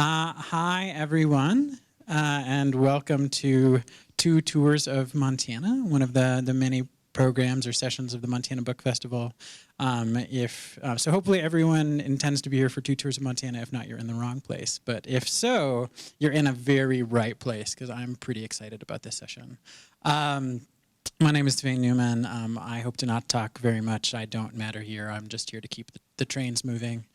Hi, everyone, and welcome to Two Tours of Montana, one of the many programs or sessions of the Montana Book Festival. So hopefully everyone intends to be here for Two Tours of Montana. If not, you're in the wrong place. But if so, you're in a very right place, because I'm pretty excited about this session. My name is Dwayne Newman. I hope to not talk very much. I don't matter here. I'm just here to keep the trains moving.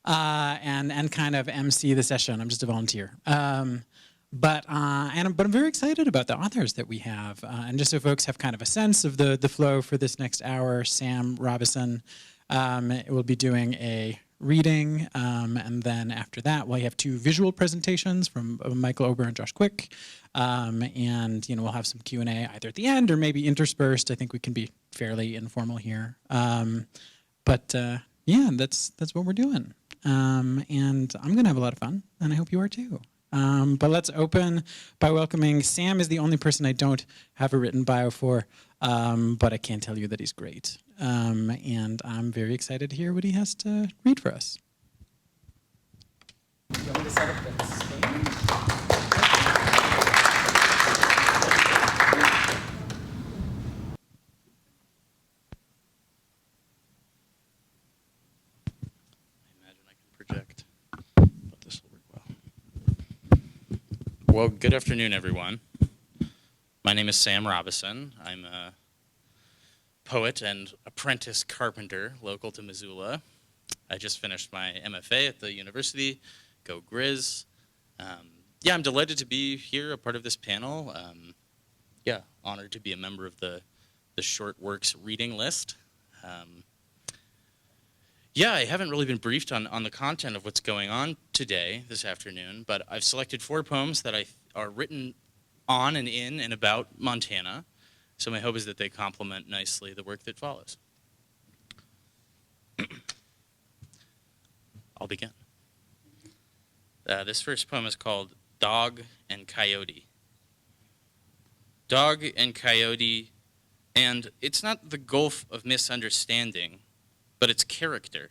And kind of MC the session. I'm just a volunteer. But I'm very excited about the authors that we have. And just so folks have kind of a sense of the flow for this next hour, Sam Robison will be doing a reading, and then after that we'll have two visual presentations from Michael Ober and Josh Quick, and we'll have some Q&A either at the end or maybe interspersed. I think we can be fairly informal here, but yeah, that's what we're doing. And I'm going to have a lot of fun, and I hope you are too. But let's open by welcoming Sam. Is the only person I don't have a written bio for, but I can tell you that he's great. And I'm very excited to hear what he has to read for us. You want me to set up the screen? Well, good afternoon, everyone. My name is Sam Robison. I'm a poet and apprentice carpenter local to Missoula. I just finished my MFA at the university. Go Grizz. I'm delighted to be here, a part of this panel. Honored to be a member of the Short Works reading list. I haven't really been briefed on the content of what's going on today, this afternoon, but I've selected 4 poems that are written on and in and about Montana, so my hope is that they complement nicely the work that follows. I'll begin. This first poem is called Dog and Coyote. Dog and coyote, and it's not the gulf of misunderstanding, but its character,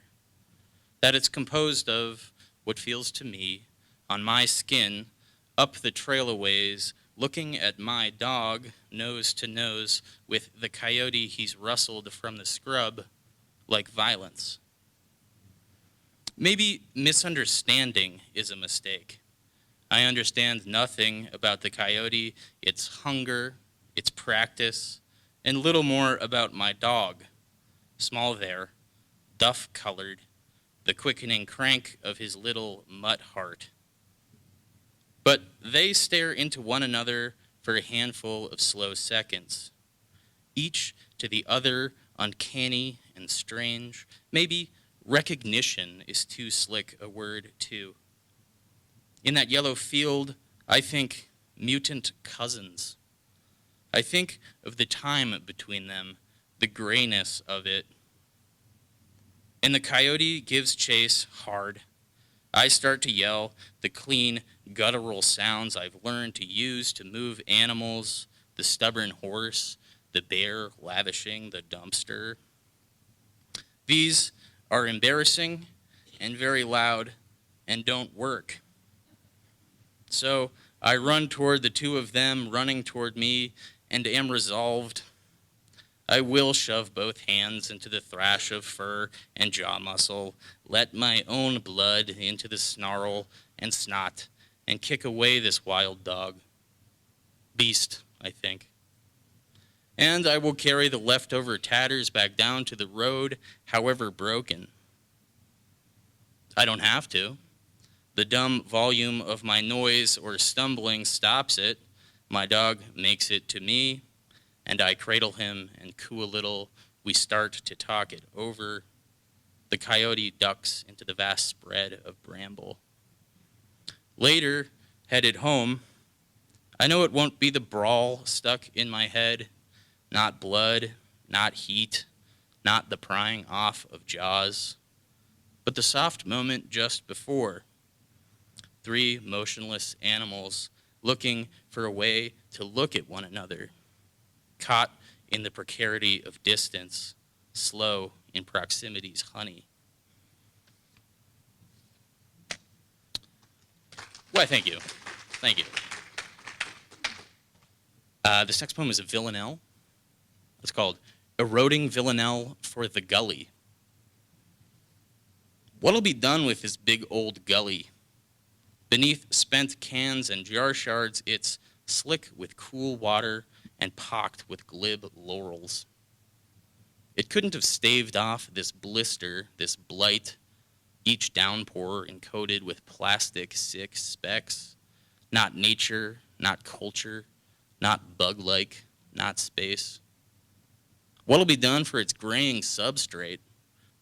that it's composed of what feels to me, on my skin, up the trail a ways, looking at my dog, nose to nose, with the coyote he's rustled from the scrub, like violence. Maybe misunderstanding is a mistake. I understand nothing about the coyote, its hunger, its practice, and little more about my dog, small there, duff-colored, the quickening crank of his little mutt heart. But they stare into one another for a handful of slow seconds, each to the other uncanny and strange. Maybe recognition is too slick a word, too. In that yellow field, I think mutant cousins. I think of the time between them, the grayness of it. And the coyote gives chase hard. I start to yell the clean, guttural sounds I've learned to use to move animals, the stubborn horse, the bear lavishing the dumpster. These are embarrassing and very loud and don't work. So I run toward the two of them running toward me and am resolved. I will shove both hands into the thrash of fur and jaw muscle, let my own blood into the snarl and snot, and kick away this wild dog. Beast, I think. And I will carry the leftover tatters back down to the road, however broken. I don't have to. The dumb volume of my noise or stumbling stops it. My dog makes it to me, and I cradle him and coo a little. We start to talk it over. The coyote ducks into the vast spread of bramble. Later, headed home, I know it won't be the brawl stuck in my head, not blood, not heat, not the prying off of jaws, but the soft moment just before. 3 motionless animals looking for a way to look at one another, caught in the precarity of distance, slow in proximity's honey. Why, thank you. Thank you. This next poem is a villanelle. It's called Eroding Villanelle for the Gully. What'll be done with this big old gully? Beneath spent cans and jar shards, it's slick with cool water and pocked with glib laurels. It couldn't have staved off this blister, this blight, each downpour encoded with plastic sick specks. Not nature, not culture, not bug-like, not space. What'll be done for its graying substrate,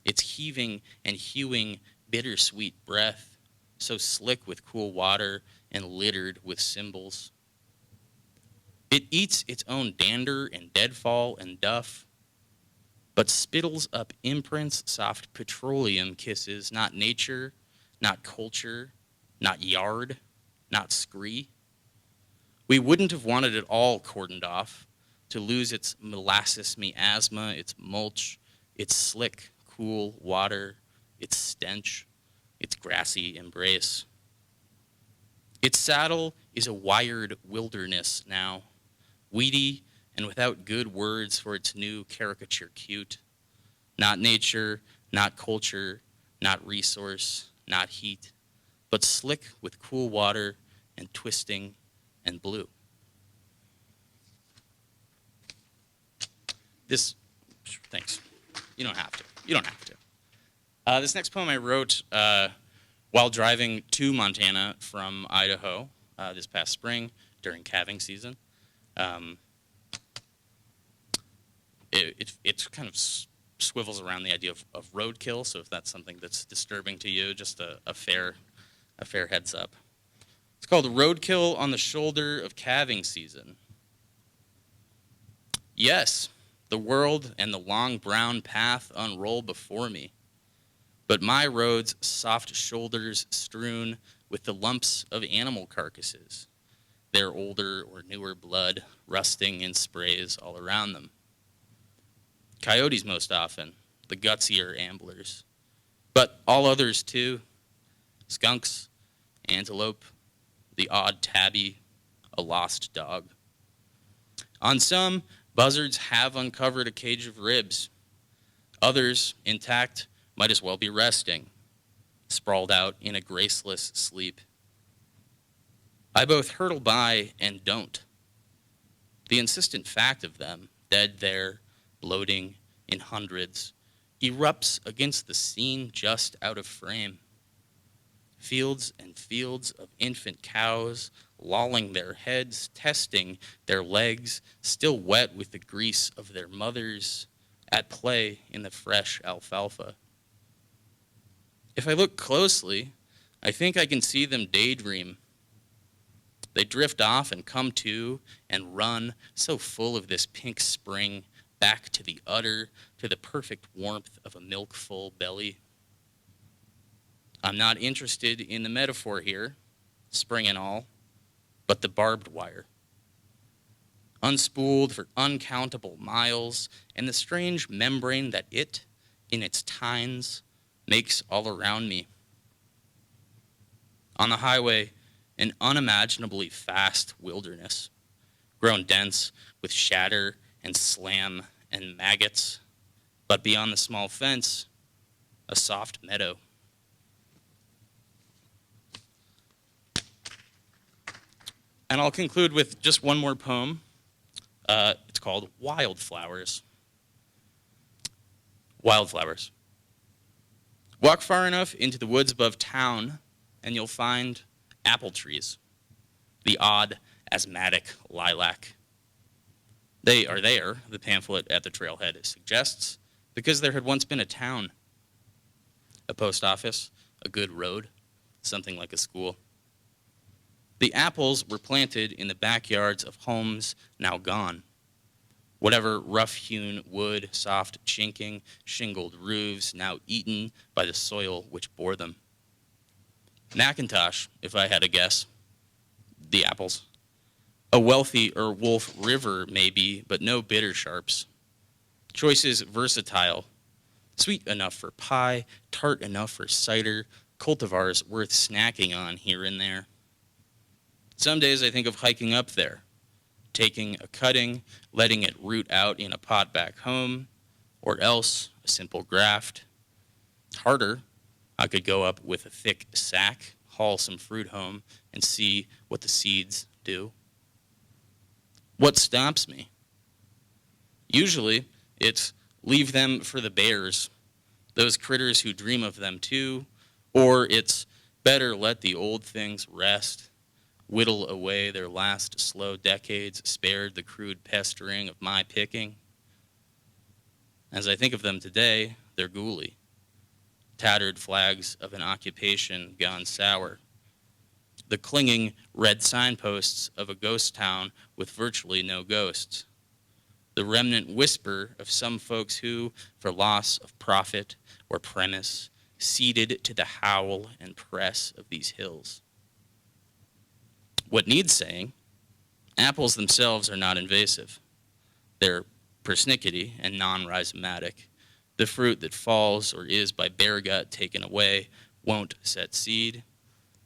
its heaving and hewing bittersweet breath, so slick with cool water and littered with symbols? It eats its own dander and deadfall and duff, but spittles up imprints, soft petroleum kisses, not nature, not culture, not yard, not scree. We wouldn't have wanted it all cordoned off, to lose its molasses miasma, its mulch, its slick, cool water, its stench, its grassy embrace. Its saddle is a wired wilderness now, weedy and without good words for its new caricature cute. Not nature, not culture, not resource, not heat, but slick with cool water and twisting and blue. Thanks. You don't have to. You don't have to. This next poem I wrote while driving to Montana from Idaho this past spring during calving season. It kind of swivels around the idea of roadkill, so if that's something that's disturbing to you, just a fair heads up. It's called Roadkill on the Shoulder of Calving Season. Yes, the world and the long brown path unroll before me, but my road's soft shoulders strewn with the lumps of animal carcasses, their older or newer blood rusting in sprays all around them. Coyotes most often, the gutsier amblers, but all others too, skunks, antelope, the odd tabby, a lost dog. On some, buzzards have uncovered a cage of ribs. Others, intact, might as well be resting, sprawled out in a graceless sleep. I both hurtle by and don't. The insistent fact of them, dead there, bloating in hundreds, erupts against the scene just out of frame. Fields and fields of infant cows, lolling their heads, testing their legs, still wet with the grease of their mothers, at play in the fresh alfalfa. If I look closely, I think I can see them daydream. They drift off and come to and run, so full of this pink spring, back to the udder, to the perfect warmth of a milk-full belly. I'm not interested in the metaphor here, spring and all, but the barbed wire. Unspooled for uncountable miles, and the strange membrane that it, in its tines, makes all around me. On the highway, an unimaginably fast wilderness, grown dense with shatter and slam and maggots, but beyond the small fence, a soft meadow. And I'll conclude with just one more poem. It's called Wildflowers. Wildflowers. Walk far enough into the woods above town, and you'll find apple trees, the odd, asthmatic lilac. They are there, the pamphlet at the trailhead suggests, because there had once been a town, a post office, a good road, something like a school. The apples were planted in the backyards of homes now gone. Whatever rough-hewn wood, soft chinking, shingled roofs now eaten by the soil which bore them. Macintosh, if I had a guess. The apples. A wealthy Wolf River, maybe, but no bitter sharps. Choices versatile. Sweet enough for pie, tart enough for cider, cultivars worth snacking on here and there. Some days I think of hiking up there, taking a cutting, letting it root out in a pot back home, or else a simple graft. Harder, I could go up with a thick sack, haul some fruit home, and see what the seeds do. What stops me? Usually, it's leave them for the bears, those critters who dream of them too, or it's better let the old things rest, whittle away their last slow decades, spared the crude pestering of my picking. As I think of them today, they're ghouly, tattered flags of an occupation gone sour, the clinging red signposts of a ghost town with virtually no ghosts, the remnant whisper of some folks who, for loss of profit or premise, ceded to the howl and press of these hills. What needs saying, apples themselves are not invasive. They're persnickety and non-rhizomatic. The fruit that falls or is by bare gut taken away won't set seed.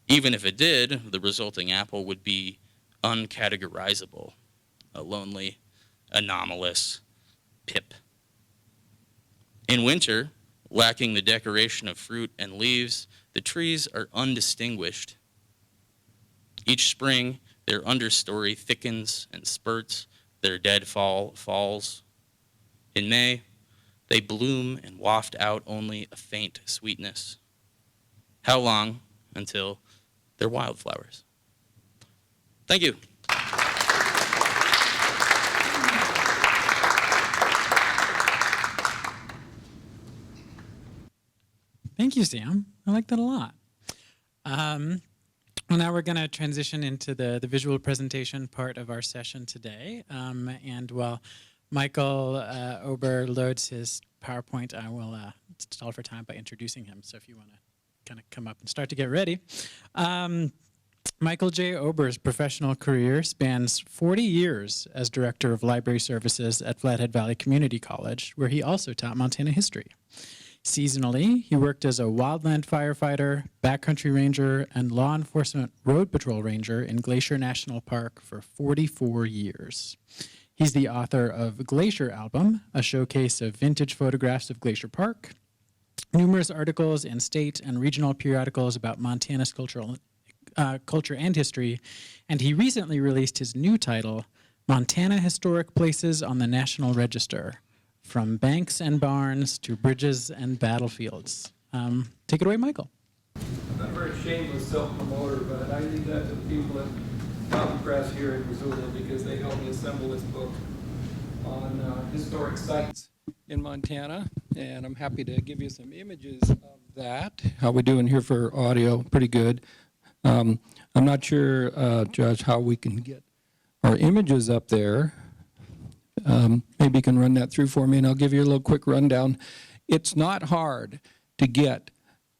Even if it did, the resulting apple would be uncategorizable, a lonely, anomalous pip. In winter, lacking the decoration of fruit and leaves, the trees are undistinguished. Each spring, their understory thickens and spurts, their dead fall falls. In May, they bloom and waft out only a faint sweetness. How long until they're wildflowers? Thank you. Thank you, Sam. I like that a lot. Well, now we're going to transition into the visual presentation part of our session today. And while Michael Ober loads his PowerPoint, I will stall for time by introducing him. So if you want to kind of come up and start to get ready. Michael J. Ober's professional career spans 40 years as Director of Library Services at Flathead Valley Community College, where he also taught Montana history. Seasonally, he worked as a wildland firefighter, backcountry ranger, and law enforcement road patrol ranger in Glacier National Park for 44 years. He's the author of Glacier Album, a showcase of vintage photographs of Glacier Park, numerous articles in state and regional periodicals about Montana's culture and history, and he recently released his new title, Montana Historic Places on the National Register, From Banks and Barns to Bridges and Battlefields. Take it away, Michael. I'm not a very shameless self-promoter, but I leave that to the people at Mountain Press here in Missoula because they helped me assemble this book on historic sites in Montana, and I'm happy to give you some images of that. How we doing here for audio? Pretty good. I'm not sure, Josh, how we can get our images up there. Maybe you can run that through for me, and I'll give you a little quick rundown. It's not hard to get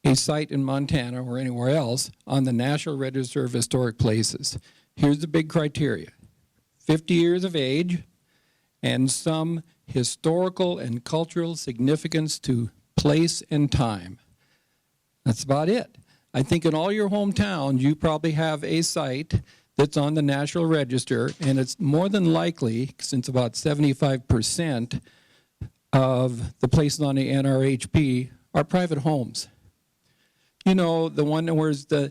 a site in Montana or anywhere else on the National Register of Historic Places. Here's the big criteria: 50 years of age and some historical and cultural significance to place and time. That's about it. I think in all your hometowns, you probably have a site that's on the National Register, and it's more than likely, since about 75% of the places on the NRHP are private homes. You know, the one where's the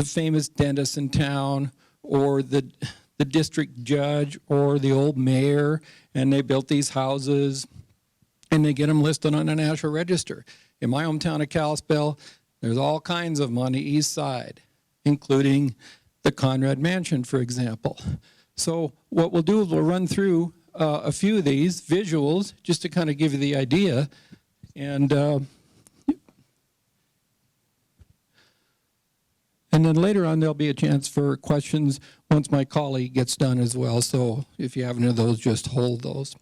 famous dentist in town, or the district judge, or the old mayor, and they built these houses, and they get them listed on the National Register. In my hometown of Kalispell, there's all kinds of them on the east side, including the Conrad Mansion, for example. So what we'll do is we'll run through a few of these visuals just to kind of give you the idea. And then later on there'll be a chance for questions once my colleague gets done as well. So if you have any of those, just hold those.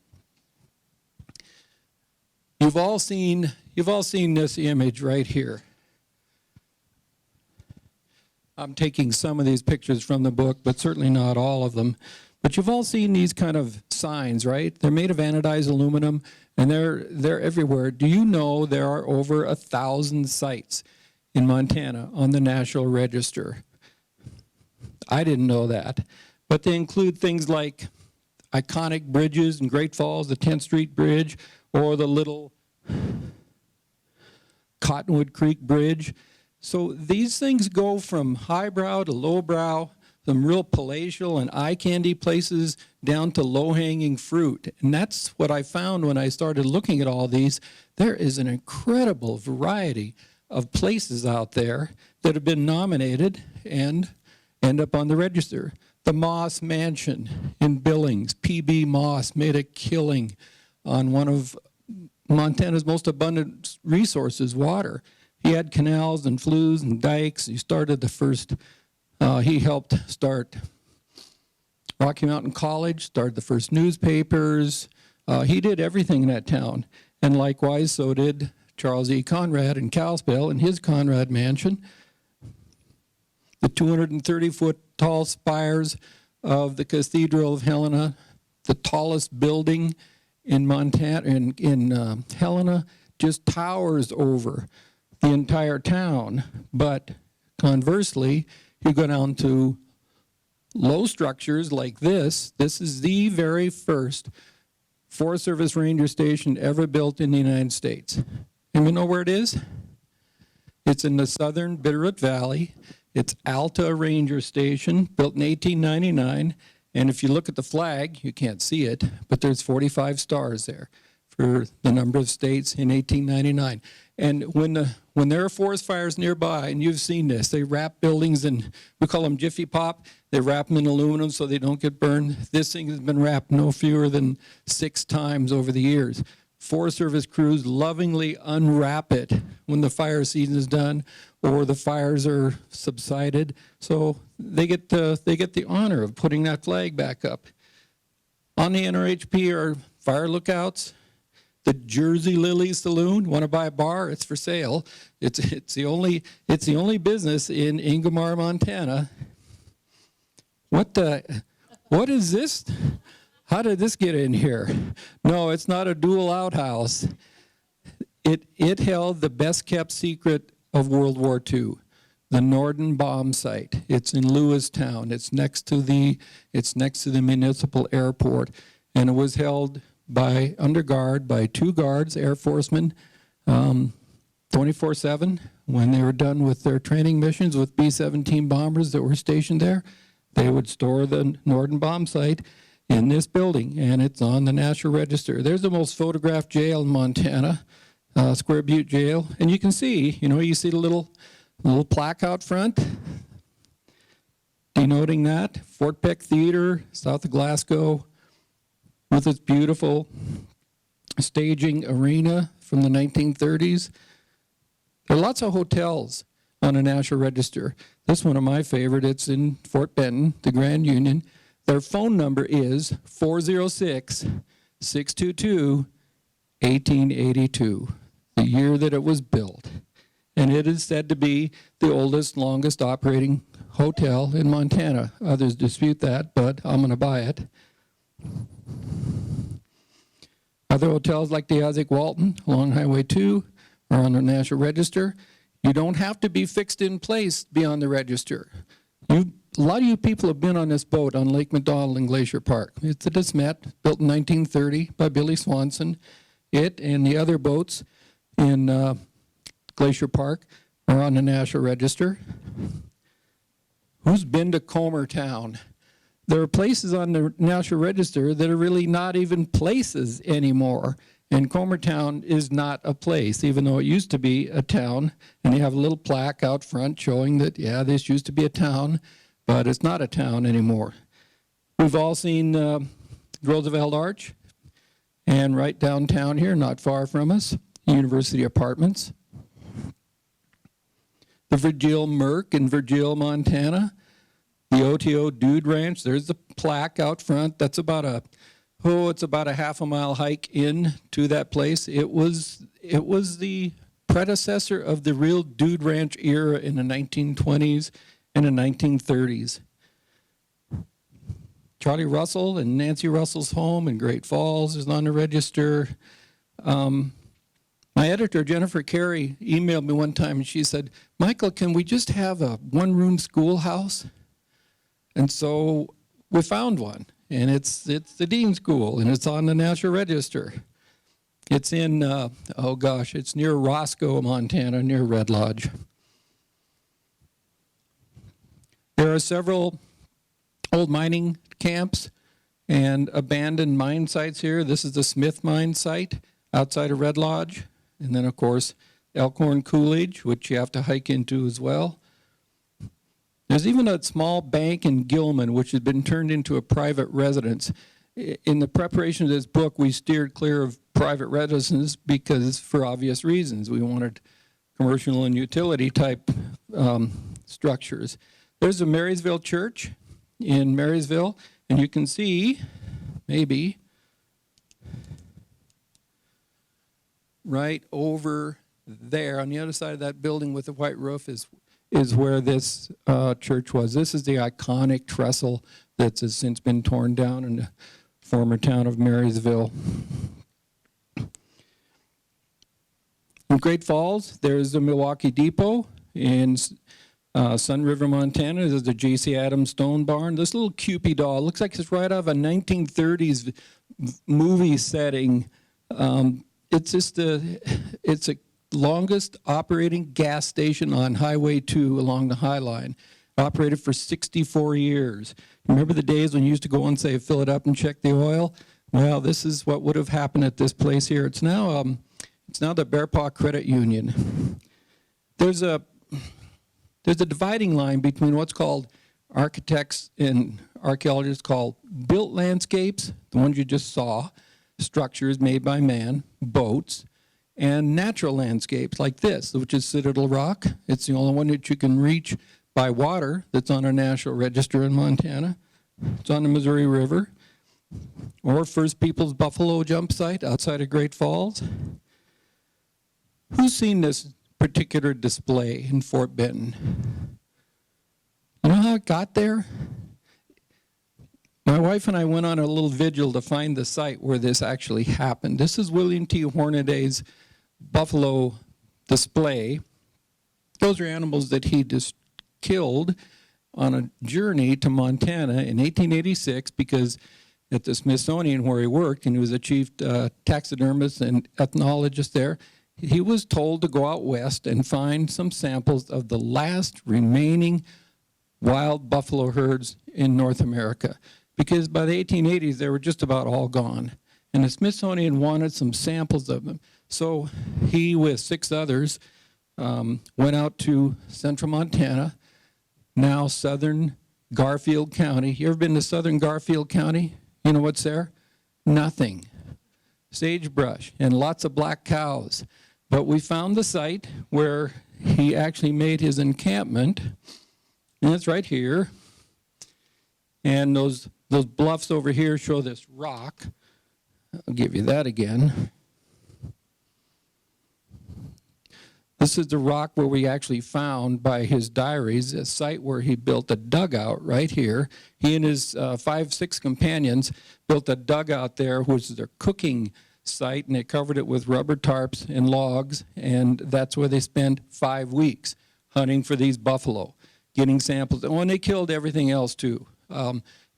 You've all seen this image right here. I'm taking some of these pictures from the book, but certainly not all of them. But you've all seen these kind of signs, right? They're made of anodized aluminum, and they're everywhere. Do you know there are over 1,000 sites in Montana on the National Register? I didn't know that. But they include things like iconic bridges in Great Falls, the 10th Street Bridge, or the little Cottonwood Creek Bridge. So these things go from highbrow to lowbrow, some real palatial and eye candy places down to low-hanging fruit. And that's what I found when I started looking at all these. There is an incredible variety of places out there that have been nominated and end up on the register. The Moss Mansion in Billings, P.B. Moss made a killing on one of Montana's most abundant resources, water. He had canals and flues and dikes. He started the first, he helped start Rocky Mountain College, started the first newspapers. He did everything in that town. And likewise, so did Charles E. Conrad in Kalispell in his Conrad Mansion. The 230-foot tall spires of the Cathedral of Helena, the tallest building in Montana, in Helena, just towers over the entire town. But conversely, you go down to low structures like this. This is the very first Forest Service ranger station ever built in the United States. And you know where it is? It's in the southern Bitterroot Valley. It's Alta Ranger Station, built in 1899. And if you look at the flag, you can't see it, but there's 45 stars there for the number of states in 1899. And when there are forest fires nearby, and you've seen this, they wrap buildings in, we call them Jiffy Pop. They wrap them in aluminum so they don't get burned. This thing has been wrapped no fewer than 6 times over the years. Forest Service crews lovingly unwrap it when the fire season is done or the fires are subsided. So they get the honor of putting that flag back up. On the NRHP are fire lookouts. The Jersey Lily Saloon. Want to buy a bar? It's for sale. It's the only business in Ingomar, Montana. What is this? How did this get in here? No, it's not a dual outhouse. It held the best kept secret of World War II, the Norden bomb site. It's in Lewistown. It's next to the municipal airport, and it was held under guard by 2 guards, Air Forcemen, 24/7. When they were done with their training missions with B-17 bombers that were stationed there, they would store the Norden bomb site in this building, and it's on the National Register. There's the most photographed jail in Montana, Square Butte Jail, and you can see, you see the little plaque out front denoting that. Fort Peck Theater, south of Glasgow, with its beautiful staging arena from the 1930s. There are lots of hotels on the National Register. This one of my favorite, it's in Fort Benton, the Grand Union. Their phone number is 406-622-1882, the year that it was built. And it is said to be the oldest, longest operating hotel in Montana. Others dispute that, but I'm going to buy it. Other hotels like the Isaac Walton along Highway 2 are on the National Register. You don't have to be fixed in place to be on the register. A lot of you people have been on this boat on Lake McDonald in Glacier Park. It's a De Smet, built in 1930 by Billy Swanson. It and the other boats in Glacier Park are on the National Register. Who's been to Comer Town? There are places on the National Register that are really not even places anymore. And Comer Town is not a place, even though it used to be a town. And they have a little plaque out front showing that, yeah, this used to be a town, but it's not a town anymore. We've all seen Roosevelt Arch, and right downtown here, not far from us, University Apartments. The Virgil Merc in Virgil, Montana. The OTO Dude Ranch, there's the plaque out front. That's about a half a mile hike in to that place. It was the predecessor of the real Dude Ranch era in the 1920s and the 1930s. Charlie Russell and Nancy Russell's home in Great Falls is on the register. My editor, Jennifer Carey, emailed me one time and she said, "Michael, can we just have a one-room schoolhouse?" And so we found one, and it's the Dean School, and it's on the National Register. It's in, it's near Roscoe, Montana, near Red Lodge. There are several old mining camps and abandoned mine sites here. This is the Smith mine site outside of Red Lodge. And then, of course, Elkhorn Coolidge, which you have to hike into as well. There's even a small bank in Gilman, which has been turned into a private residence. In the preparation of this book, we steered clear of private residences because, for obvious reasons, we wanted commercial and utility type structures. There's a Marysville Church in Marysville, and you can see, maybe, right over there on the other side of that building with the white roof is where this church was. This is the iconic trestle that has since been torn down in the former town of Marysville. In Great Falls, there's the Milwaukee Depot. In Sun River, Montana, there's the J.C. Adams Stone Barn. This little Cupid doll looks like it's right out of a 1930s movie setting. It's a longest operating gas station on Highway 2 along the High Line. Operated for 64 years. Remember the days when you used to go and say, fill it up and check the oil? Well, this is what would have happened at this place here. It's now the Bear Paw Credit Union. There's a dividing line between what's called architects and archaeologists called built landscapes, the ones you just saw, structures made by man, boats, and natural landscapes like this, which is Citadel Rock. It's the only one that you can reach by water that's on a National Register in Montana. It's on the Missouri River. Or First Peoples Buffalo Jump Site outside of Great Falls. Who's seen this particular display in Fort Benton? You know how it got there? My wife and I went on a little vigil to find the site where this actually happened. This is William T. Hornaday's buffalo display. Those are animals that he just killed on a journey to Montana in 1886 because at the Smithsonian where he worked, and he was a chief taxidermist and ethnologist there, he was told to go out west and find some samples of the last remaining wild buffalo herds in North America. Because by the 1880s, they were just about all gone. And the Smithsonian wanted some samples of them. So he, with 6 others, went out to central Montana, now southern Garfield County. You ever been to southern Garfield County? You know what's there? Nothing. Sagebrush and lots of black cows. But we found the site where he actually made his encampment, and it's right here. And those bluffs over here show this rock. I'll give you that again. This is the rock where we actually found, by his diaries, a site where he built a dugout right here. He and his 5-6 companions built a dugout there, which is their cooking site, and they covered it with rubber tarps and logs, and that's where they spent 5 weeks hunting for these buffalo, getting samples. And when they killed everything else too,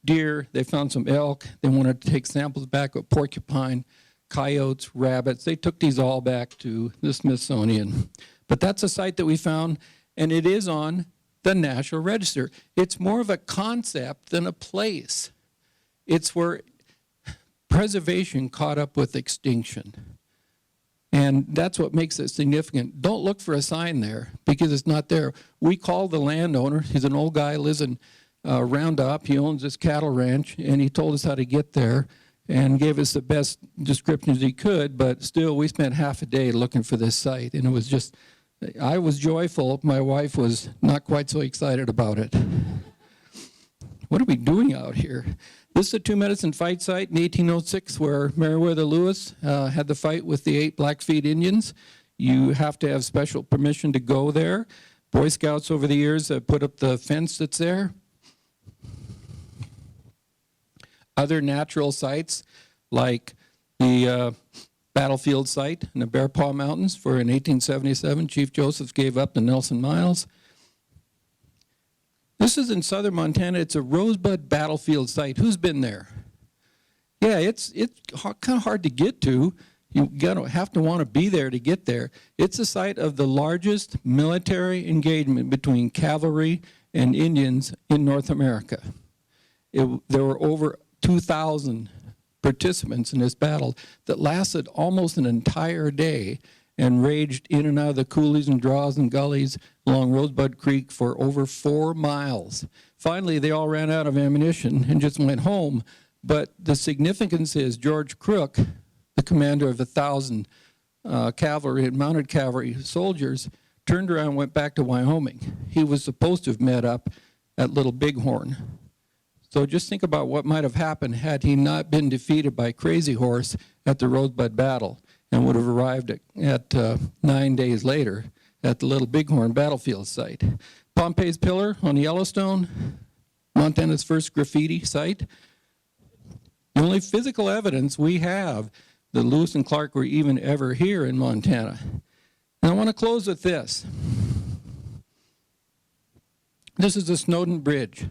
deer, they found some elk, they wanted to take samples back of porcupine, coyotes, rabbits. They took these all back to the Smithsonian. But that's a site that we found, and it is on the National Register. It's more of a concept than a place. It's where preservation caught up with extinction. And that's what makes it significant. Don't look for a sign there because it's not there. We called the landowner. He's an old guy, lives in Roundup. He owns this cattle ranch, and he told us how to get there and gave us the best descriptions he could, but still we spent half a day looking for this site, and it was just, I was joyful. My wife was not quite so excited about it. What are we doing out here? This is a two-medicine fight site in 1806 where Meriwether Lewis had the fight with the 8 Blackfeet Indians. You have to have special permission to go there. Boy Scouts over the years have put up the fence that's there. Other natural sites like the battlefield site in the Bear Paw Mountains, for in 1877 Chief Josephs gave up the Nelson Miles. This is in southern Montana. It's a rosebud battlefield site. Who's been there? Yeah, it's kind of hard to get to. You have to want to be there to get there. It's the site of the largest military engagement between cavalry and Indians in North America. There were over 2,000 participants in this battle that lasted almost an entire day and raged in and out of the coulees and draws and gullies along Rosebud Creek for over 4 miles. Finally, they all ran out of ammunition and just went home. But the significance is George Crook, the commander of 1,000 cavalry and mounted cavalry soldiers, turned around and went back to Wyoming. He was supposed to have met up at Little Bighorn. So just think about what might have happened had he not been defeated by Crazy Horse at the Rosebud Battle and would have arrived at 9 days later at the Little Bighorn battlefield site. Pompey's Pillar on Yellowstone, Montana's first graffiti site. The only physical evidence we have that Lewis and Clark were even ever here in Montana. And I want to close with this. This is the Snowden Bridge.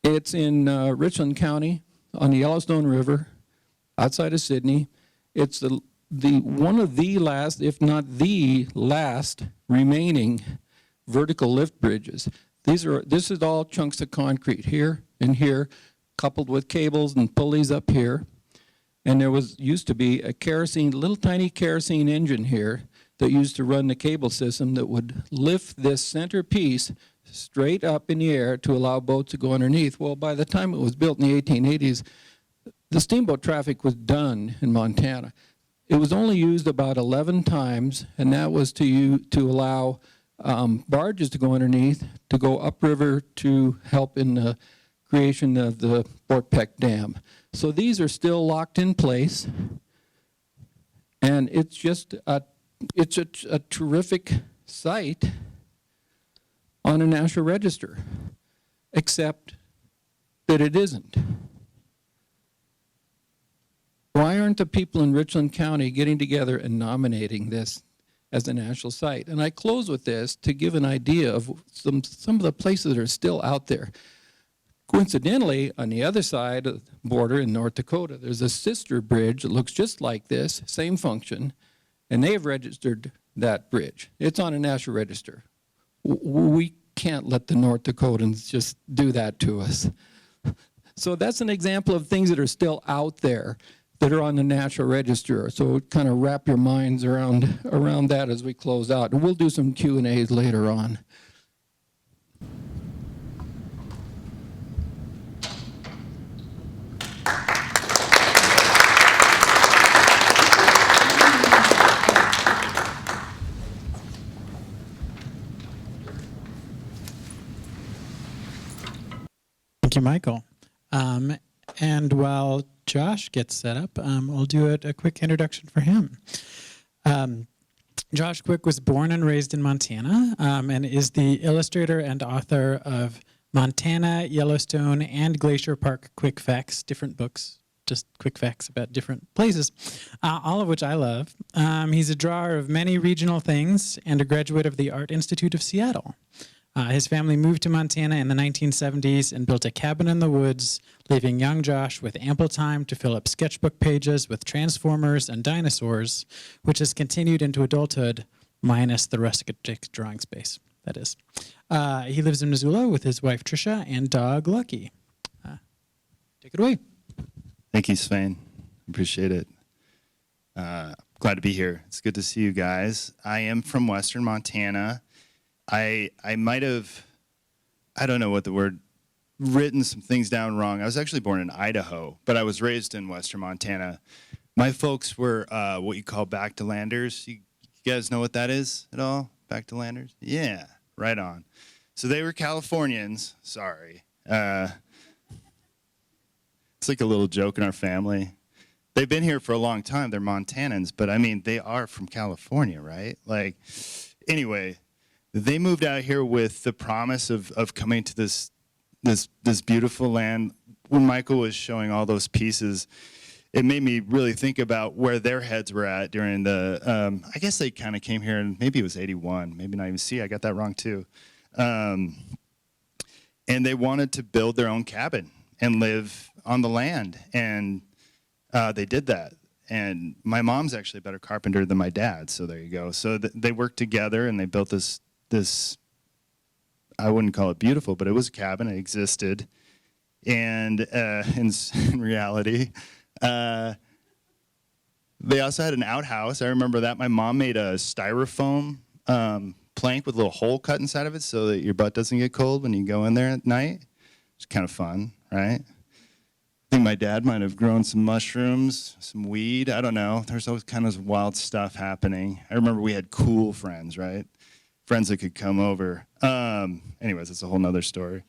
It's in Richland County on the Yellowstone River, outside of Sydney. It's one of the last, if not the last, remaining vertical lift bridges. This is all chunks of concrete here and here, coupled with cables and pulleys up here. And there used to be a little tiny kerosene engine here that used to run the cable system that would lift this center piece straight up in the air to allow boats to go underneath. Well, by the time it was built in the 1880s, the steamboat traffic was done in Montana. It was only used about 11 times, and that was to allow barges to go underneath, to go upriver to help in the creation of the Fort Peck Dam. So these are still locked in place, and it's just a terrific site on a national register, except that it isn't. Why aren't the people in Richland County getting together and nominating this as a national site? And I close with this to give an idea of some of the places that are still out there. Coincidentally, on the other side of the border in North Dakota, there's a sister bridge that looks just like this, same function, and they have registered that bridge. It's on a national register. We can't let the North Dakotans just do that to us. So that's an example of things that are still out there that are on the national register. So kind of wrap your minds around that as we close out. And we'll do some Q&As later on. Thank you, Michael. And while Josh gets set up, we'll do a quick introduction for him. Josh Quick was born and raised in Montana and is the illustrator and author of Montana, Yellowstone, and Glacier Park Quick Facts, different books, just quick facts about different places, all of which I love. He's a drawer of many regional things and a graduate of the Art Institute of Seattle. His family moved to Montana in the 1970s and built a cabin in the woods, leaving young Josh with ample time to fill up sketchbook pages with transformers and dinosaurs, which has continued into adulthood, minus the rustic drawing space, that is. He lives in Missoula with his wife Tricia and dog Lucky. Take it away. Thank you, Svein. Appreciate it. Glad to be here. It's good to see you guys. I am from Western Montana. I might have, I don't know what the word, written some things down wrong. I was actually born in Idaho, but I was raised in Western Montana. My folks were what you call back-to-landers. You guys know what that is at all? Back-to-landers? Yeah, right on. So they were Californians. Sorry. It's like a little joke in our family. They've been here for a long time. They're Montanans, but I mean, they are from California, right? Like, anyway, they moved out here with the promise of coming to this beautiful land. When Michael was showing all those pieces, it made me really think about where their heads were at during the, I guess they kind of came here, and maybe it was 81, maybe not even, see, I got that wrong too. and they wanted to build their own cabin and live on the land, and they did that. And my mom's actually a better carpenter than my dad, so there you go. So they worked together, and they built this. I wouldn't call it beautiful, but it was a cabin. It existed, and in reality, they also had an outhouse. I remember that. My mom made a styrofoam plank with a little hole cut inside of it so that your butt doesn't get cold when you go in there at night. It's kind of fun, right? I think my dad might have grown some mushrooms, some weed. I don't know. There's always kind of wild stuff happening. I remember we had cool friends, right? Friends that could come over. Anyways, it's a whole nother story.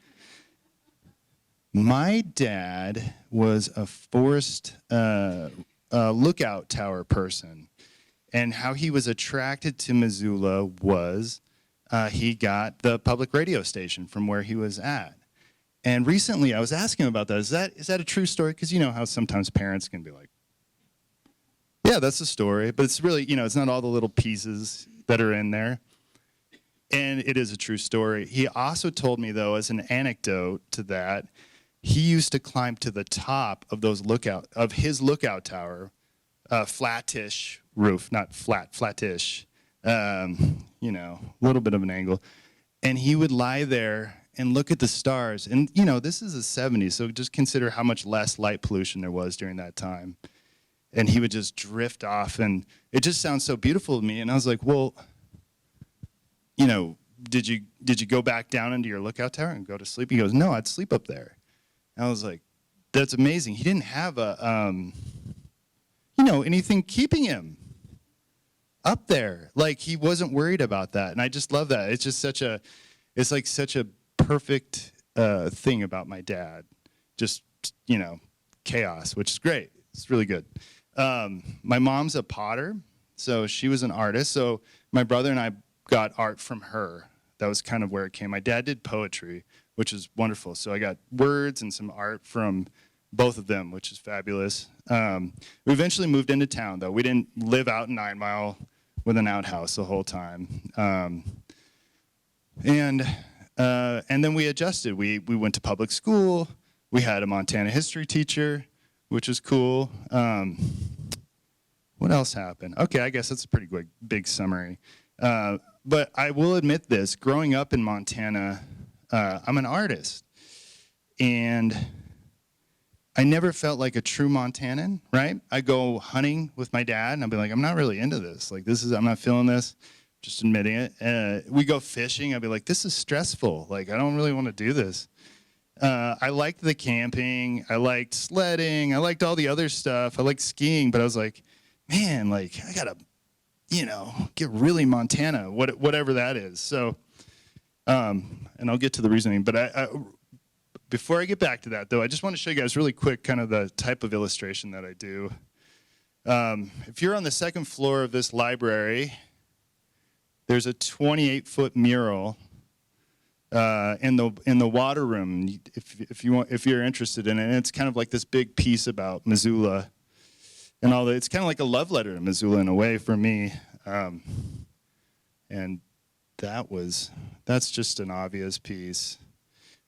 My dad was a forest lookout tower person. And how he was attracted to Missoula was he got the public radio station from where he was at. And recently I was asking him about that. Is that a true story? Because you know how sometimes parents can be like, yeah, that's a story. But it's really, it's not all the little pieces that are in there. And it is a true story. He also told me, though, as an anecdote to that, he used to climb to the top of his lookout tower, flattish roof, not flattish, a little bit of an angle. And he would lie there and look at the stars. And, this is the 70s, so just consider how much less light pollution there was during that time. And he would just drift off, and it just sounds so beautiful to me. And I was like, well, did you go back down into your lookout tower and go to sleep? He goes, no, I'd sleep up there. And I was like, that's amazing. He didn't have anything keeping him up there. Like, he wasn't worried about that. And I just love that. It's just such a perfect thing about my dad. Just, chaos, which is great. It's really good. My mom's a potter, so she was an artist. So my brother and I got art from her. That was kind of where it came. My dad did poetry, which is wonderful. So I got words and some art from both of them, which is fabulous. We eventually moved into town, though. We didn't live out in 9 Mile with an outhouse the whole time. And then we adjusted. We went to public school. We had a Montana history teacher, which was cool. What else happened? Okay, I guess that's a pretty big summary. But I will admit this, growing up in Montana, I'm an artist. And I never felt like a true Montanan, right? I go hunting with my dad, and I'll be like, I'm not really into this. Like, I'm not feeling this, just admitting it. We go fishing, I'll be like, this is stressful. Like, I don't really want to do this. I liked the camping, I liked sledding, I liked all the other stuff, I liked skiing, but I was like, man, like, I gotta, get really Montana, whatever that is. So, and I'll get to the reasoning, but before I get back to that, though, I just want to show you guys really quick kind of the type of illustration that I do. If you're on the second floor of this library, there's a 28-foot mural in the water room. If you're interested in it, and it's kind of like this big piece about Missoula and all that. It's kind of like a love letter to Missoula in a way for me, and that's just an obvious piece.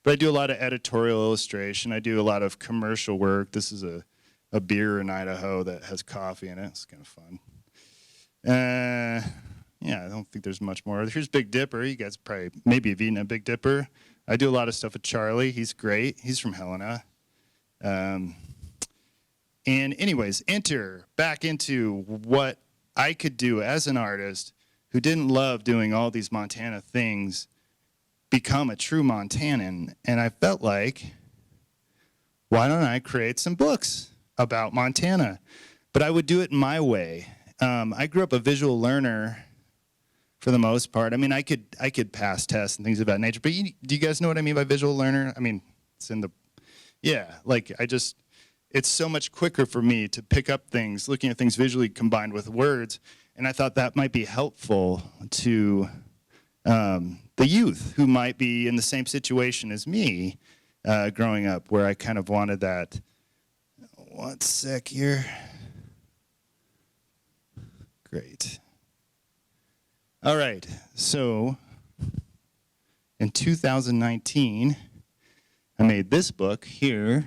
But I do a lot of editorial illustration. I do a lot of commercial work. This is a beer in Idaho that has coffee in it. It's kind of fun. Yeah, I don't think there's much more. Here's Big Dipper. You guys maybe have eaten a Big Dipper. I do a lot of stuff with Charlie. He's great. He's from Helena. And anyways, enter back into what I could do as an artist who didn't love doing all these Montana things, become a true Montanan. And I felt like, why don't I create some books about Montana? But I would do it my way. I grew up a visual learner for the most part. I mean, I could pass tests and things of that nature. But do you guys know what I mean by visual learner? I mean, it's so much quicker for me to pick up things, looking at things visually combined with words. And I thought that might be helpful to the youth who might be in the same situation as me growing up, where I kind of wanted that. One sec here. Great. All right, so in 2019, I made this book here.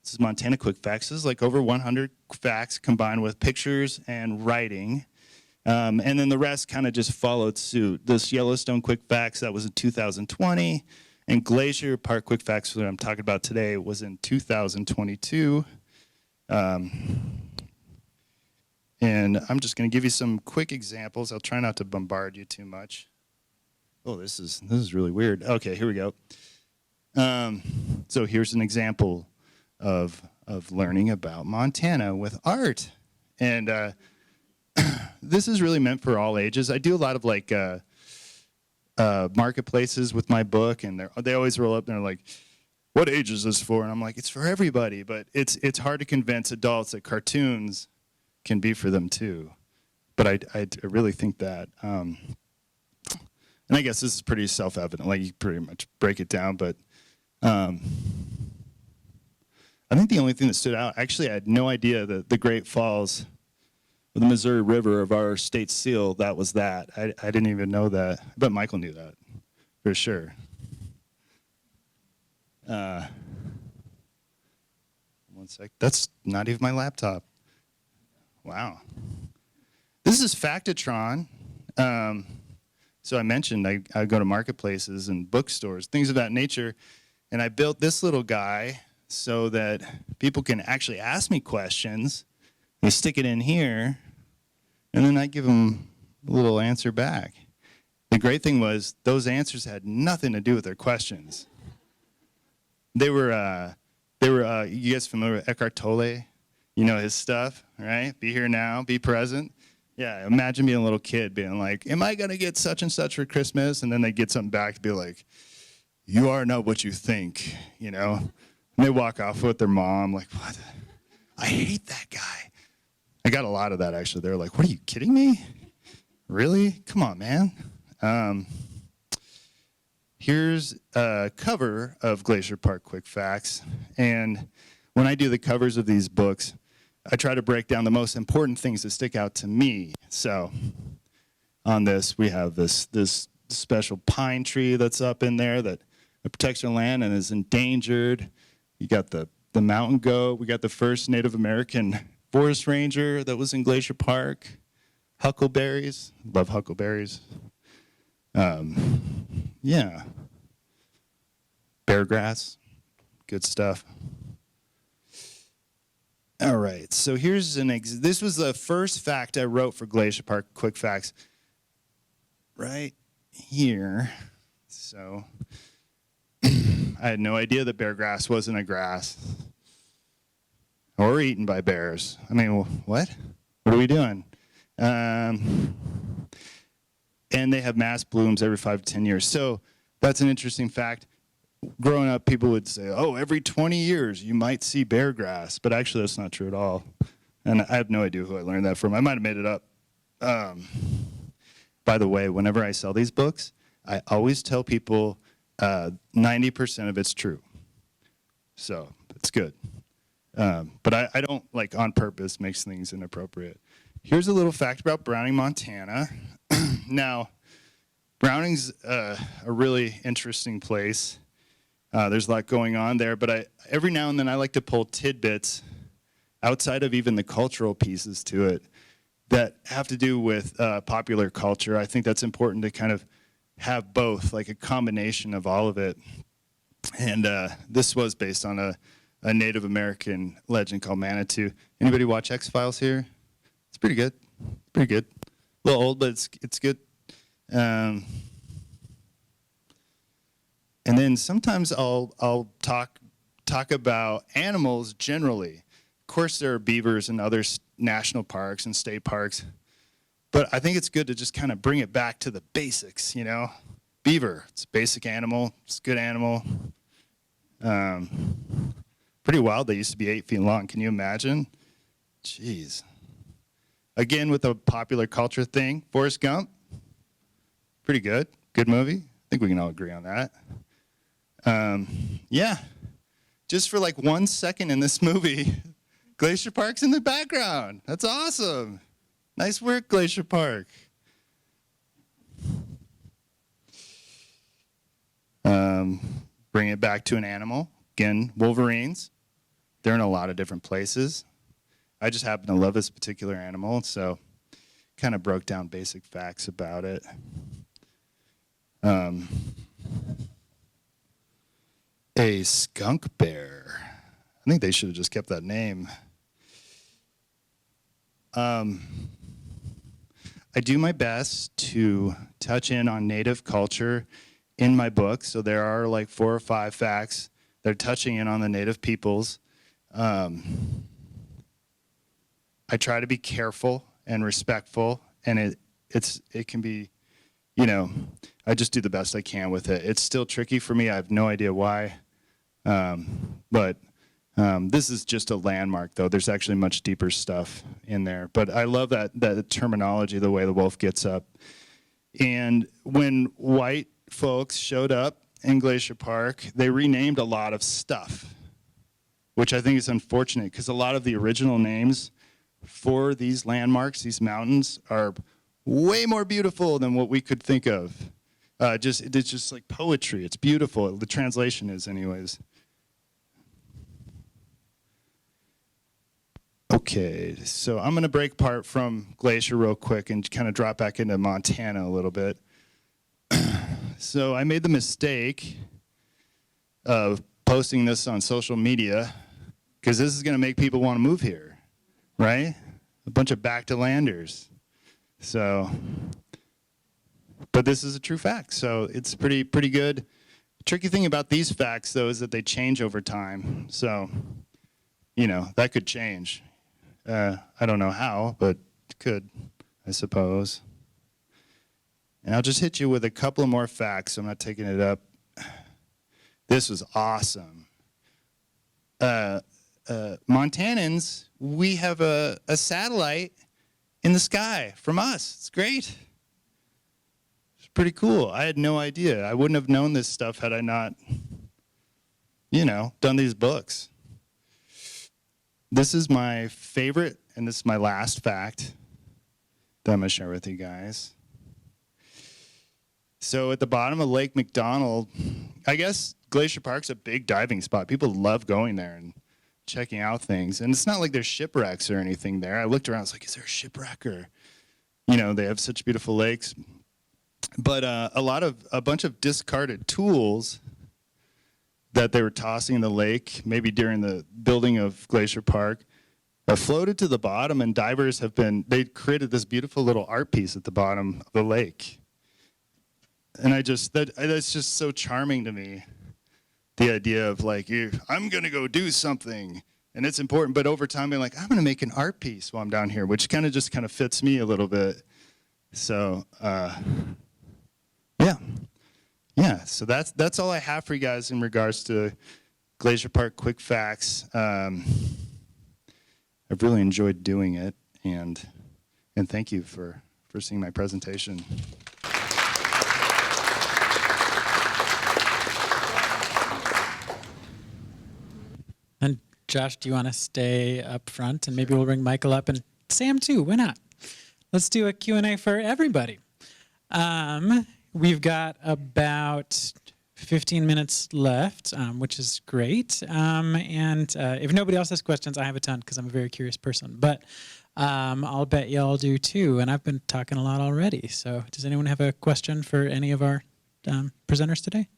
This is Montana Quick Facts. This is like over 100 facts combined with pictures and writing. And then the rest kind of just followed suit. This Yellowstone Quick Facts, that was in 2020. And Glacier Park Quick Facts, that I'm talking about today, was in 2022. And I'm just going to give you some quick examples. I'll try not to bombard you too much. Oh, this is really weird. Okay, here we go. So here's an example of learning about Montana with art. And this is really meant for all ages. I do a lot of like marketplaces with my book, and they always roll up and they're like, "What age is this for?" And I'm like, "It's for everybody." But it's hard to convince adults that cartoons can be for them too. But I really think that, and I guess this is pretty self-evident. Like you pretty much break it down, but I think the only thing that stood out, actually I had no idea that the Great Falls of the Missouri River of our state seal, that was that. I didn't even know that. But Michael knew that for sure. One sec. That's not even my laptop. Wow. This is Factatron. So I mentioned I go to marketplaces and bookstores, things of that nature, and I built this little guy so that people can actually ask me questions. They stick it in here, and then I give them a little answer back. The great thing was those answers had nothing to do with their questions. They were you guys familiar with Eckhart Tolle? You know his stuff, right? Be here now, be present. Yeah, imagine being a little kid being like, "Am I going to get such and such for Christmas?" And then they get something back to be like, "You are not what you think," you know? And they walk off with their mom like, "What? I hate that guy." I got a lot of that, actually. They're like, "What, are you kidding me? Really? Come on, man." Here's a cover of Glacier Park Quick Facts. And when I do the covers of these books, I try to break down the most important things that stick out to me. So on this, we have this special pine tree that's up in there that protects our land and is endangered. You got the mountain goat. We got the first Native American forest ranger that was in Glacier Park. Huckleberries. Love huckleberries. Yeah. Bear grass. Good stuff. All right, so here's this was the first fact I wrote for Glacier Park Quick Facts right here. So I had no idea that bear grass wasn't a grass or eaten by bears. I mean, what? What are we doing? And they have mass blooms every 5 to 10 years. So that's an interesting fact. Growing up, people would say, "Oh, every 20 years you might see bear grass," but actually that's not true at all. And I have no idea who I learned that from. I might have made it up. By the way, whenever I sell these books, I always tell people 90% of it's true. So it's good. But I don't, like, on purpose makes things inappropriate. Here's a little fact about Browning, Montana. Now, Browning's a really interesting place. There's a lot going on there, but every now and then I like to pull tidbits outside of even the cultural pieces to it that have to do with popular culture. I think that's important to kind of have both, like a combination of all of it. And this was based on a Native American legend called Manitou. Anybody watch X-Files here? It's pretty good. Pretty good. A little old, but it's good. And then sometimes I'll talk about animals generally. Of course, there are beavers in other national parks and state parks, but I think it's good to just kind of bring it back to the basics, you know? Beaver, it's a basic animal, it's a good animal. Pretty wild, they used to be 8 feet long, can you imagine? Jeez. Again, with a popular culture thing, Forrest Gump, pretty good, good movie. I think we can all agree on that. Yeah, just for like 1 second in this movie, Glacier Park's in the background. That's awesome. Nice work, Glacier Park. Bring it back to an animal, Again, wolverines, they're in a lot of different places. I just happen to love this particular animal, so kind of broke down basic facts about it. A skunk bear. I think they should have just kept that name. I do my best to touch in on Native culture in my book, so there are like 4 or 5 facts that are touching in on the Native peoples. I try to be careful and respectful, and it can be, I just do the best I can with it. It's still tricky for me. I have no idea why, but this is just a landmark, though. There's actually much deeper stuff in there. But I love that terminology, the way the wolf gets up. And when white folks showed up in Glacier Park, they renamed a lot of stuff, which I think is unfortunate because a lot of the original names for these landmarks, these mountains, are way more beautiful than what we could think of. It's just like poetry. It's beautiful. The translation is, anyways. Okay, so I'm going to break apart from Glacier real quick and kind of drop back into Montana a little bit. So I made the mistake of posting this on social media because this is going to make people want to move here, right? A bunch of back-to-landers. So, but this is a true fact, so it's pretty good. The tricky thing about these facts, though, is that they change over time. So, that could change. I don't know how, but it could, I suppose. And I'll just hit you with a couple of more facts, so I'm not taking it up. This was awesome. Montanans, we have a satellite in the sky from us. It's great. It's pretty cool. I had no idea. I wouldn't have known this stuff had I not, done these books. This is my favorite, and this is my last fact that I'm going to share with you guys. So at the bottom of Lake McDonald, I guess Glacier Park's a big diving spot. People love going there and checking out things. And it's not like there's shipwrecks or anything there. I looked around, I was like, is there a shipwreck? Or, they have such beautiful lakes. But a bunch of discarded tools that they were tossing in the lake, maybe during the building of Glacier Park, floated to the bottom, and divers they created this beautiful little art piece at the bottom of the lake. And that's just so charming to me, the idea of like, I'm going to go do something, and it's important, but over time being like, I'm going to make an art piece while I'm down here, which kind of fits me a little bit. So, yeah, so that's all I have for you guys in regards to Glacier Park quick facts. I've really enjoyed doing it, and thank you for seeing my presentation. And Josh, do you want to stay up front? And maybe we'll bring Michael up, and Sam too. Why not? Let's do a Q&A for everybody. We've got about 15 minutes left, which is great. And if nobody else has questions, I have a ton because I'm a very curious person. But I'll bet y'all do too. And I've been talking a lot already. So does anyone have a question for any of our presenters today?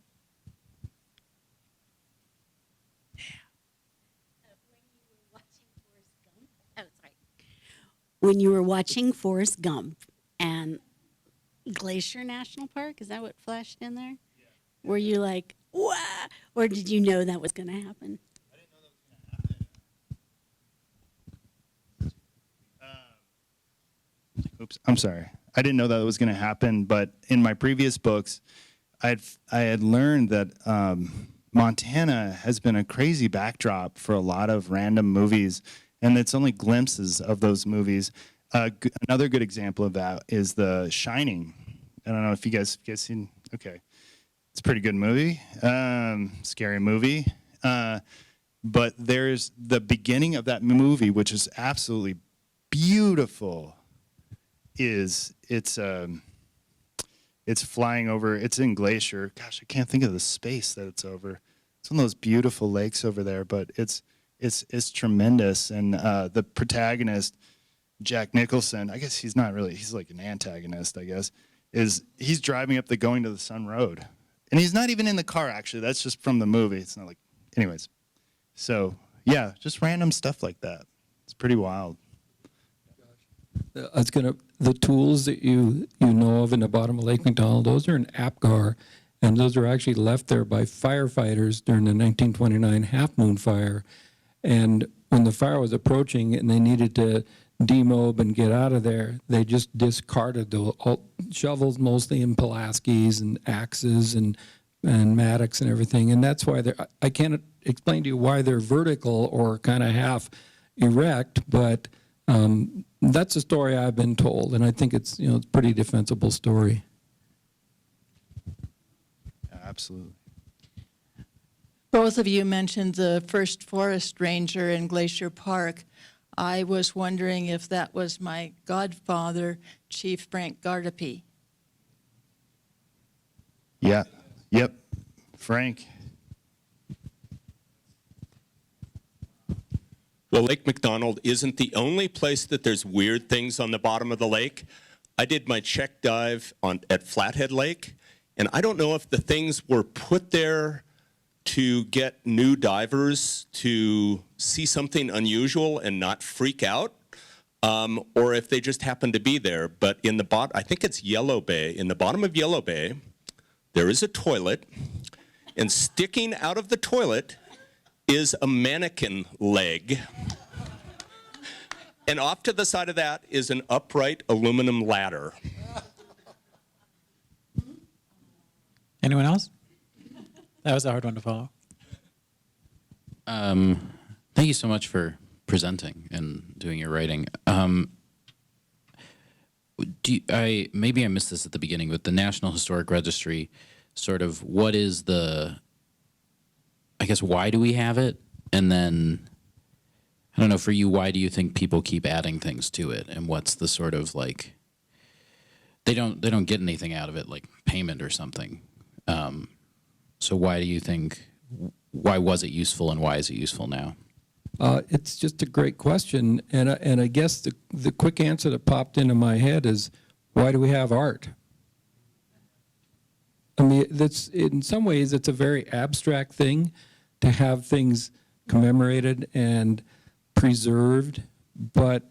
When you were watching Forrest Gump and Glacier National Park, is that what flashed in there? Yeah. Were you like, wah? Or did you know that was going to happen? I didn't know that was going to happen. Oops, I'm sorry. I didn't know that was going to happen, but in my previous books, I had learned that Montana has been a crazy backdrop for a lot of random movies, and it's only glimpses of those movies. Another good example of that is The Shining. I don't know if you guys seen. Okay, it's a pretty good movie, scary movie. But there's the beginning of that movie, which is absolutely beautiful. It's flying over. It's in Glacier. Gosh, I can't think of the space that it's over. It's one of those beautiful lakes over there, but it's tremendous. And the protagonist, Jack Nicholson, I guess he's not really, he's like an antagonist, I guess, he's driving up the Going to the Sun Road. And he's not even in the car, actually. That's just from the movie. It's not like, anyways. So, yeah, just random stuff like that. It's pretty wild. The tools that you know of in the bottom of Lake McDonald, those are in APGAR, and those were actually left there by firefighters during the 1929 Half Moon Fire. And when the fire was approaching and they needed to demob and get out of there, they just discarded the shovels, mostly in Pulaskis and axes and mattocks and everything. And that's why I can't explain to you why they're vertical or kind of half erect, but that's a story I've been told, and I think it's it's a pretty defensible story. Yeah, absolutely. Both of you mentioned the first forest ranger in Glacier Park. I was wondering if that was my godfather, Chief Frank Gardepy. Yeah. Yep. Frank. Well, Lake McDonald isn't the only place that there's weird things on the bottom of the lake. I did my check dive at Flathead Lake, and I don't know if the things were put there to get new divers to see something unusual and not freak out, or if they just happened to be there. But in the bottom, I think it's Yellow Bay. In the bottom of Yellow Bay, there is a toilet, and sticking out of the toilet is a mannequin leg. And off to the side of that is an upright aluminum ladder. Anyone else? That was a hard one to follow. Thank you so much for presenting and doing your writing. Maybe I missed this at the beginning, but the National Historic Registry, sort of, what is I guess, why do we have it? And then, I don't know, for you, why do you think people keep adding things to it? And what's the sort of, like, they don't get anything out of it, like payment or something. So why do you think, why was it useful and why is it useful now? It's just a great question, and I guess the quick answer that popped into my head is, why do we have art? I mean, in some ways it's a very abstract thing to have things commemorated and preserved, but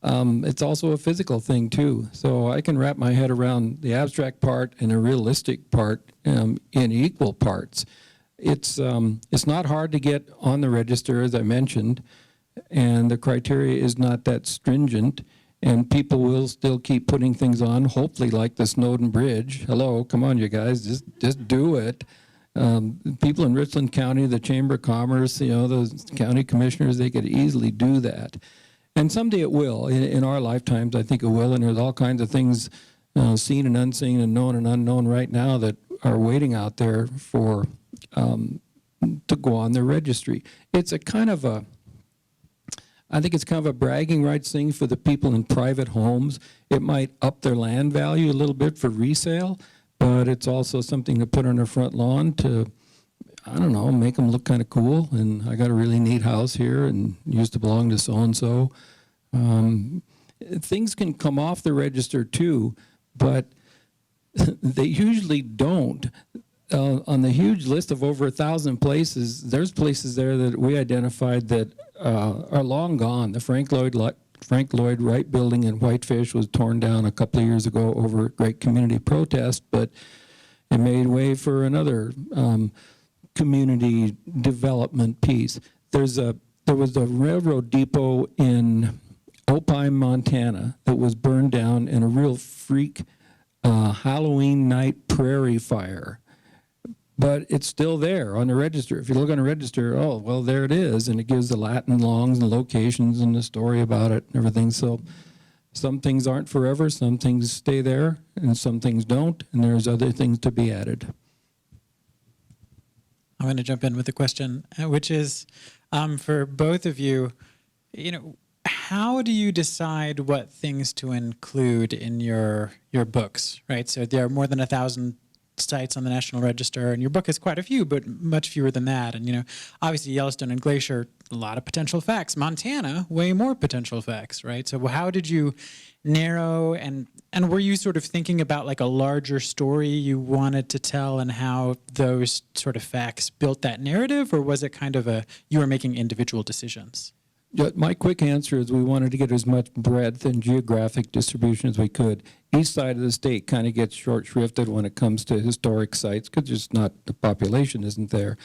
it's also a physical thing too. So I can wrap my head around the abstract part and a realistic part in equal parts. It's not hard to get on the register, as I mentioned, and the criteria is not that stringent, and people will still keep putting things on, hopefully like the Snowden Bridge. Hello, come on, you guys, just do it. People in Richland County, the Chamber of Commerce, the county commissioners, they could easily do that. And someday it will. In our lifetimes, I think it will, and there's all kinds of things seen and unseen and known and unknown right now that are waiting out there for to go on the registry. It's a kind of a, I think it's kind of a bragging rights thing for the people in private homes. It might up their land value a little bit for resale, but it's also something to put on their front lawn to, I don't know, make them look kind of cool. And I got a really neat house here and used to belong to so-and-so. Things can come off the register too, but they usually don't. On the huge list of over 1,000 places, there's places there that we identified that are long gone. The Frank Lloyd Wright building in Whitefish was torn down a couple of years ago over a great community protest, but it made way for another community development piece. There was a railroad depot in Opine, Montana that was burned down in a real freak Halloween night prairie fire. But it's still there on the register. If you look on the register, oh, well, there it is. And it gives the Latin longs and locations and the story about it and everything. So some things aren't forever. Some things stay there and some things don't. And there's other things to be added. I'm going to jump in with a question, which is for both of you, how do you decide what things to include in your books, right? So there are more than 1,000 sites on the National Register, and your book has quite a few, but much fewer than that. And, you know, obviously Yellowstone and Glacier, a lot of potential facts. Montana, way more potential facts, right? So how did you narrow, and were you sort of thinking about like a larger story you wanted to tell and how those sort of facts built that narrative, or was it kind of you were making individual decisions? Yeah, my quick answer is we wanted to get as much breadth and geographic distribution as we could. East side of the state kind of gets short shrifted when it comes to historic sites because just not the population isn't there.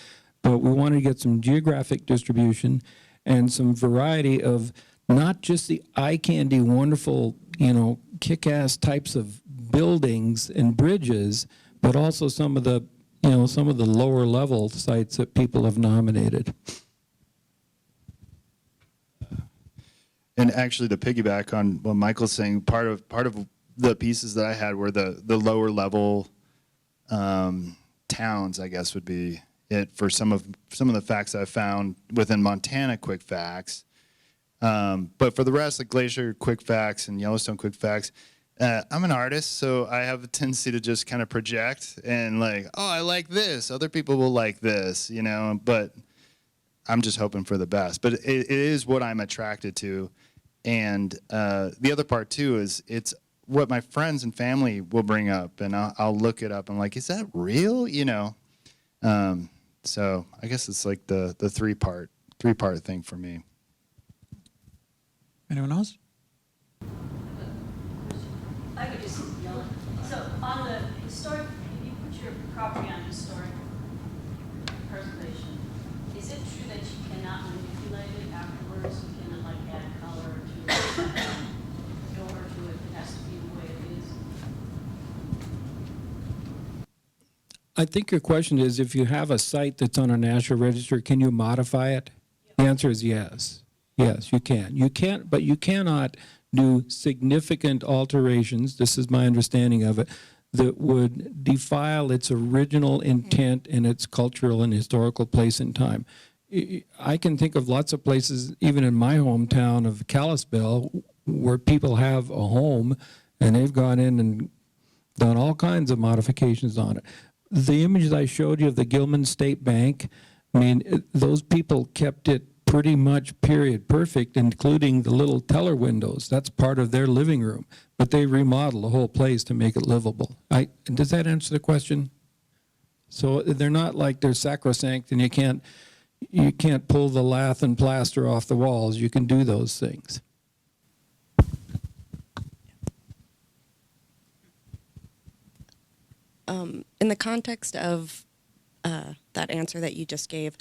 But we wanted to get some geographic distribution and some variety of not just the eye candy, wonderful, you know, kick-ass types of buildings and bridges, but also some of the, you know, some of the lower level sites that people have nominated. And actually, to piggyback on what Michael's saying, part of the pieces that I had were the lower level towns, I guess would be it for some of the facts I found within Montana quick facts. But for the rest, like Glacier quick facts and Yellowstone quick facts, I'm an artist, so I have a tendency to just kind of project and like, oh, I like this. Other people will like this, you know. But I'm just hoping for the best. But it is what I'm attracted to. And the other part, too, is it's what my friends and family will bring up. And I'll look it up. I'm like, is that real? You know? So I guess it's like the three-part thing for me. Anyone else? I could just yell it. So on the historic, if you put your property on historic preservation, is it true that you cannot manipulate it afterwards? You cannot like add color to it, door to it? It has to be the way it is. I think your question is, if you have a site that's on a national register, can you modify it? The answer is yes. Yes, you can. You can't, but you cannot do significant alterations, this is my understanding of it, that would defile its original intent and its cultural and historical place in time. I can think of lots of places, even in my hometown of Kalispell, where people have a home and they've gone in and done all kinds of modifications on it. The images I showed you of the Gilman State Bank, I mean, those people kept it pretty much period perfect, including the little teller windows. That's part of their living room. But they remodeled the whole place to make it livable. Does that answer the question? So they're not like they're sacrosanct and you can't pull the lath and plaster off the walls. You can do those things. In the context of that answer that you just gave,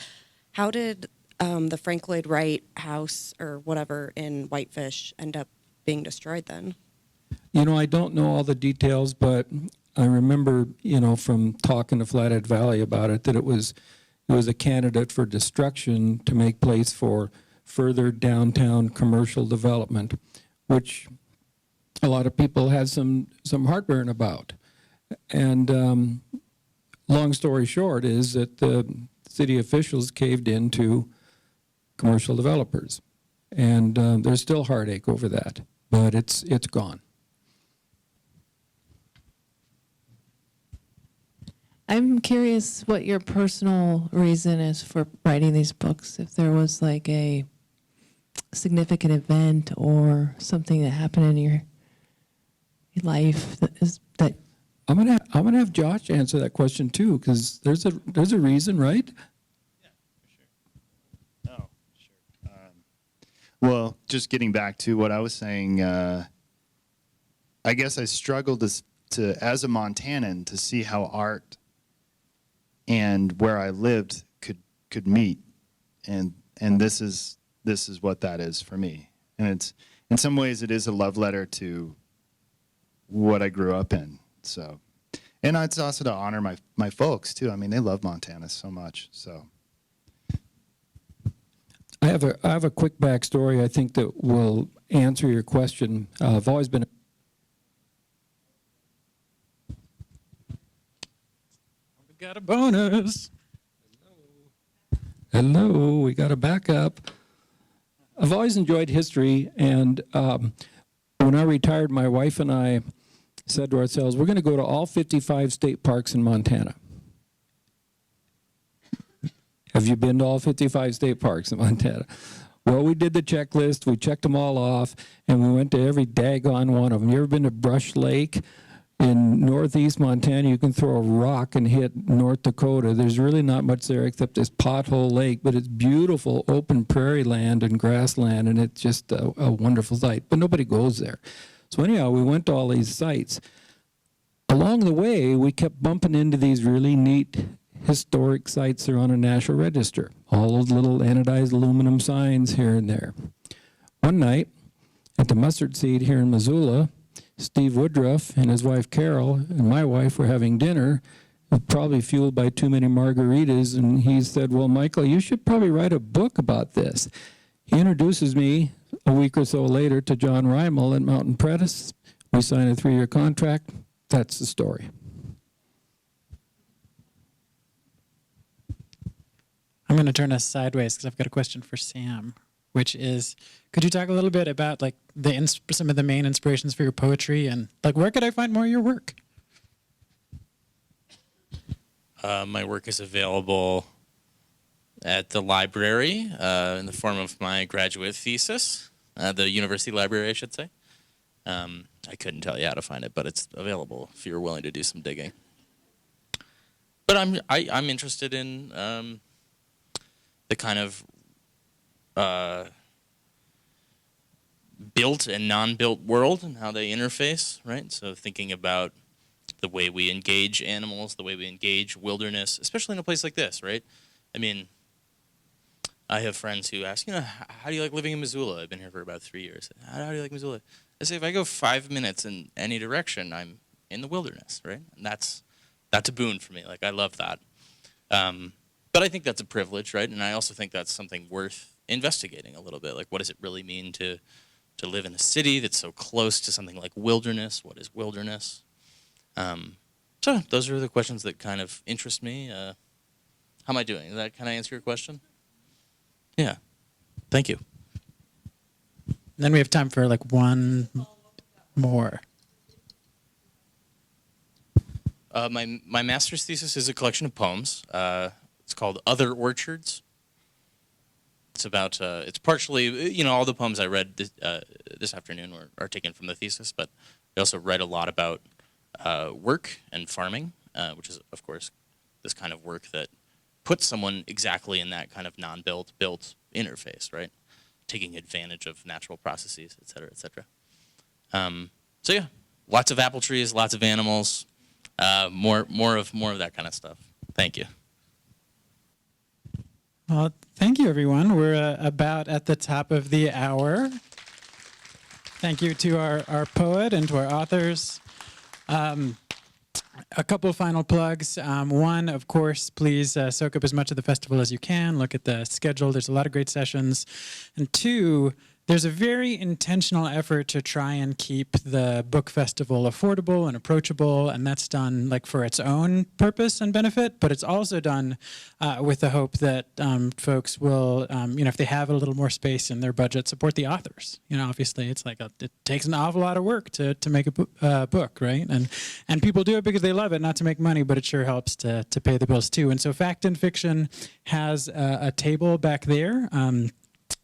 how did the Frank Lloyd Wright house or whatever in Whitefish end up being destroyed then? You know, I don't know all the details, but I remember, you know, from talking to Flathead Valley about it, that it was a candidate for destruction to make place for further downtown commercial development, which a lot of people had some heartburn about. And long story short is that the city officials caved in to commercial developers. And there's still heartache over that, but it's gone. I'm curious what your personal reason is for writing these books. If there was like a significant event or something that happened in your life that I'm gonna have Josh answer that question too, because there's a reason, right? Yeah, for sure. Oh, sure. Well, just getting back to what I was saying, I guess I struggled to as a Montanan to see how art and where I lived could meet, and this is what that is for me. And it's in some ways it is a love letter to what I grew up in. So, and it's also to honor my folks too. I mean, they love Montana so much. So, I have a quick backstory I think that will answer your question. I've always been. We got a bonus. Hello, we got a backup. I've always enjoyed history, and when I retired, my wife and I said to ourselves, we're going to go to all 55 state parks in Montana. Have you been to all 55 state parks in Montana? Well, we did the checklist, we checked them all off, and we went to every daggone one of them. You ever been to Brush Lake in northeast Montana? You can throw a rock and hit North Dakota. There's really not much there except this Pothole Lake, but it's beautiful open prairie land and grassland, and it's just a wonderful sight, but nobody goes there. So anyhow, we went to all these sites. Along the way, we kept bumping into these really neat historic sites that are on a national register. All those little anodized aluminum signs here and there. One night, at the Mustard Seed here in Missoula, Steve Woodruff and his wife Carol and my wife were having dinner, probably fueled by too many margaritas, and he said, well, Michael, you should probably write a book about this. He introduces me a week or so later to John Reimel at Mountain Press. We sign a 3-year contract. That's the story. I'm going to turn us sideways because I've got a question for Sam, which is, could you talk a little bit about like some of the main inspirations for your poetry, and like where could I find more of your work? My work is available at the library in the form of my graduate thesis, the university library, I should say. I couldn't tell you how to find it, but it's available if you're willing to do some digging. But I'm interested in the kind of built and non-built world and how they interface, right? So thinking about the way we engage animals, the way we engage wilderness, especially in a place like this, right? I mean, I have friends who ask, how do you like living in Missoula? I've been here for about 3 years. How do you like Missoula? I say, if I go 5 minutes in any direction, I'm in the wilderness, right? And that's a boon for me. Like, I love that. But I think that's a privilege, right? And I also think that's something worth investigating a little bit. Like, what does it really mean to live in a city that's so close to something like wilderness? What is wilderness? So those are the questions that kind of interest me. How am I doing? Can I answer your question? Yeah. Thank you. Then we have time for like one more. My master's thesis is a collection of poems. It's called Other Orchards. It's about, it's partially, all the poems I read this afternoon are taken from the thesis, but I also write a lot about work and farming, which is, of course, this kind of work that puts someone exactly in that kind of non-built, built interface, right? Taking advantage of natural processes, et cetera, et cetera. So yeah, lots of apple trees, lots of animals, more of that kind of stuff. Thank you. Well, thank you, everyone. We're about at the top of the hour. Thank you to our poet and to our authors. A couple final plugs. One, of course, please soak up as much of the festival as you can. Look at the schedule. There's a lot of great sessions. And two, there's a very intentional effort to try and keep the book festival affordable and approachable, and that's done like for its own purpose and benefit, but it's also done with the hope that folks will, if they have a little more space in their budget, support the authors. Obviously, it's like it takes an awful lot of work to make a book, right? And people do it because they love it, not to make money, but it sure helps to pay the bills too. And so Fact and Fiction has a table back there.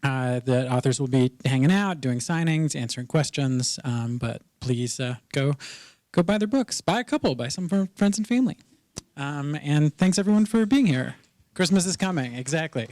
The authors will be hanging out, doing signings, answering questions, but please go buy their books. Buy a couple, buy some for friends and family. And thanks everyone for being here. Christmas is coming, exactly.